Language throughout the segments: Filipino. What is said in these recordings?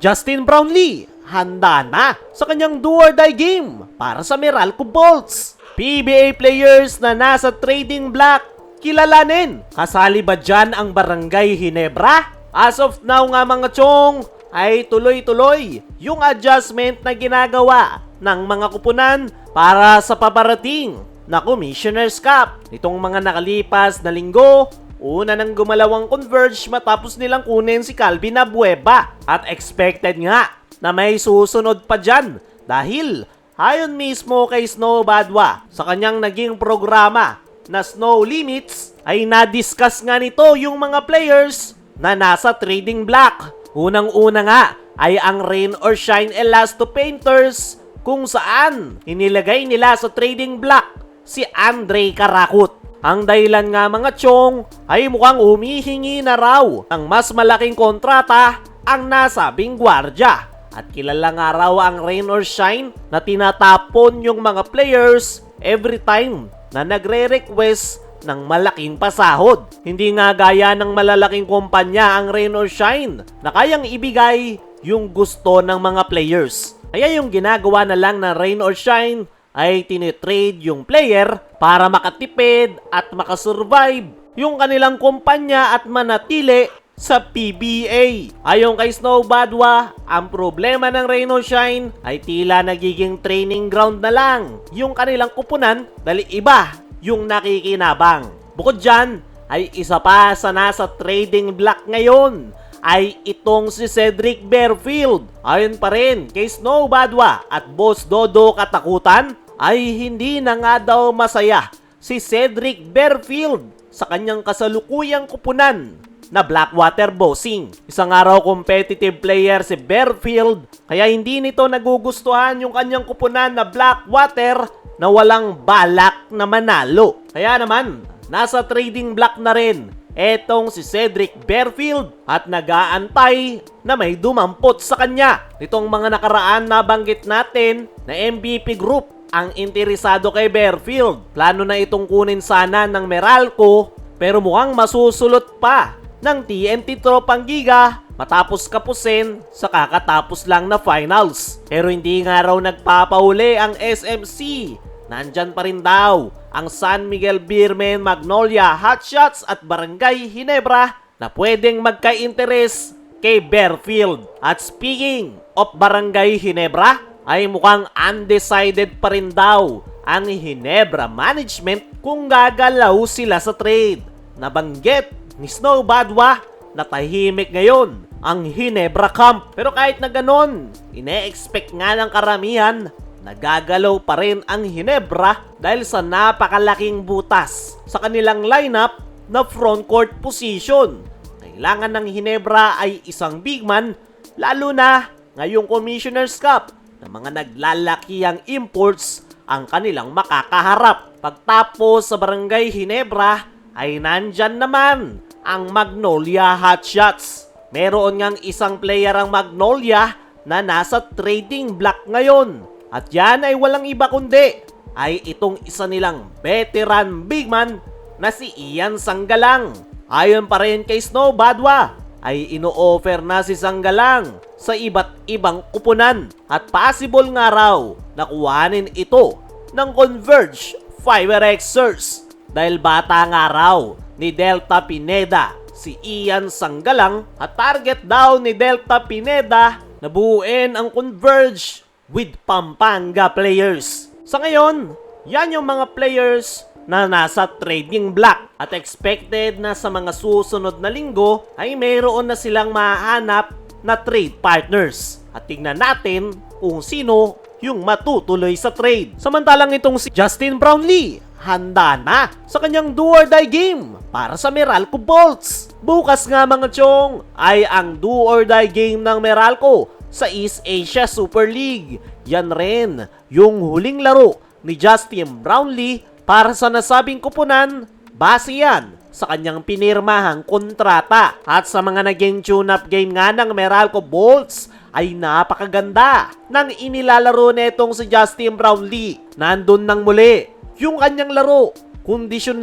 Justin Brownlee, handa na sa kanyang do or die game para sa Meralco Bolts. PBA players na nasa trading block, kilalanin. Kasali ba dyan ang Barangay Ginebra? As of now nga mga chong, ay tuloy-tuloy yung adjustment na ginagawa ng mga kupunan para sa paparating na Commissioner's Cup. Itong mga nakalipas na linggo, una nang gumalaw ang Converge matapos nilang kunin si Calvin Abueva. At expected nga na may susunod pa dyan dahil ayon mismo kay Snow Badwa sa kanyang naging programa na Snow Limits ay na-discuss nga nito yung mga players na nasa trading block. Unang-una nga ay ang Rain or Shine Elasto Painters kung saan inilagay nila sa trading block si Andre Karakut. Ang dahilan nga mga chong ay mukhang humihingi na raw ng mas malaking kontrata ang nasabing gwardya. At kilala nga raw ang Rain or Shine na tinatapon yung mga players every time na nagre-request ng malaking pasahod. Hindi nga gaya ng malalaking kumpanya ang Rain or Shine na kayang ibigay yung gusto ng mga players. Kaya yung ginagawa na lang ng Rain or Shine ay tinitrade yung player para makatipid at makasurvive yung kanilang kumpanya at manatili sa PBA. Ayon kay Snow Badwa, ang problema ng Rain or Shine ay tila nagiging training ground na lang yung kanilang kupunan dahil iba yung nakikinabang. Bukod dyan, ay isa pa sa nasa trading block ngayon ay itong si Cedric Bearfield. Ayon pa rin kay Snow Badwa at Boss Dodo Katakutan, ay hindi na nga daw masaya si Cedric Bearfield sa kanyang kasalukuyang kupunan na Blackwater Bossing. Isang araw competitive player si Bearfield, kaya hindi nito nagugustuhan yung kanyang kupunan na Blackwater na walang balak na manalo. Kaya naman, nasa trading block na rin etong si Cedric Bearfield at nag-aantay na may dumampot sa kanya. Itong mga nakaraan na banggit natin na MVP group ang interesado kay Bearfield. Plano na itong kunin sana ng Meralco pero mukhang masusulot pa ng TNT Tropang Giga matapos kapusin sa kakatapos lang na finals. Pero hindi nga raw nagpapahuli ang SMC. Nandyan pa rin daw ang San Miguel Beermen, Magnolia, Hotshots at Barangay Ginebra na pwedeng magka-interes kay Bearfield. At speaking of Barangay Ginebra, ay mukhang undecided pa rin daw ang Ginebra management kung gagalaw sila sa trade. Nabanggit ni Snow Badwa na tahimik ngayon ang Ginebra camp. Pero kahit na ganon, ine-expect nga ng karamihan nagagalaw pa rin ang Ginebra dahil sa napakalaking butas sa kanilang lineup na frontcourt position. Kailangan ng Ginebra ay isang big man, lalo na ngayong Commissioner's Cup na mga naglalakihang imports ang kanilang makakaharap. Pagtapos sa Barangay Ginebra ay nandyan naman ang Magnolia Hotshots. Meron ngang isang player ang Magnolia na nasa trading block ngayon. At yan ay walang iba kundi ay itong isa nilang veteran big man na si Ian Sanggalang. Ayon pa rin kay Snow Badwa ay ino-offer na si Sanggalang sa iba't ibang kupunan at possible nga raw na kuhanin ito ng Converge Fiberxers dahil bata nga raw ni Delta Pineda si Ian Sanggalang at target daw ni Delta Pineda na buuin ang Converge with Pampanga players. Sa ngayon, yan yung mga players na nasa trading block at expected na sa mga susunod na linggo ay mayroon na silang mahanap na trade partners. At tingnan natin kung sino yung matutuloy sa trade. Samantalang itong si Justin Brownlee, handa na sa kanyang do or die game para sa Meralco Bolts. Bukas nga mga chong ay ang do or die game ng Meralco sa East Asia Super League. Yan rin yung huling laro ni Justin Brownlee para sa nasabing kupunan, base yan sa kanyang pinirmahang kontrata. At sa mga naging tune-up game nga ng Meralco Bolts ay napakaganda ng inilalaro netong si Justin Brownlee. Nandun nang muli yung kanyang laro, kondisyon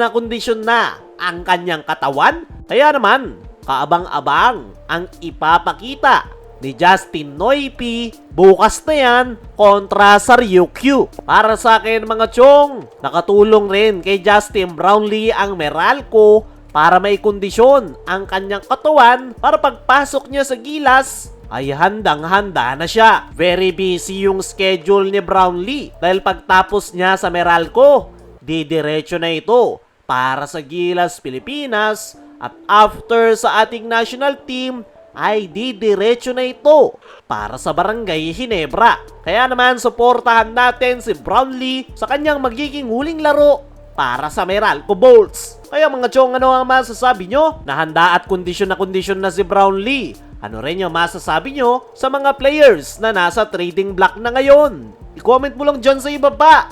na ang kanyang katawan. Kaya naman, kaabang-abang ang ipapakita ni Justin Noypi. Bukas na yan kontra sa Ryukyu. Para sa akin mga chong, nakatulong rin kay Justin Brownlee ang Meralco para may kondisyon ang kanyang katawan para pagpasok niya sa gilas ay handang-handa na siya. Very busy yung schedule ni Brownlee dahil pagtapos niya sa Meralco, didiretso na ito para sa Gilas Pilipinas at after sa ating national team ay didiretso na ito para sa Barangay Ginebra. Kaya naman suportahan natin si Brownlee sa kanyang magiging huling laro para sa Meralco Bolts. Kaya mga chong, ano ang masasabi nyo? Nahanda at kondisyon na si Brownlee. Ano rin yung masasabi nyo sa mga players na nasa trading block na ngayon? I-comment mo lang dyan sa ibaba.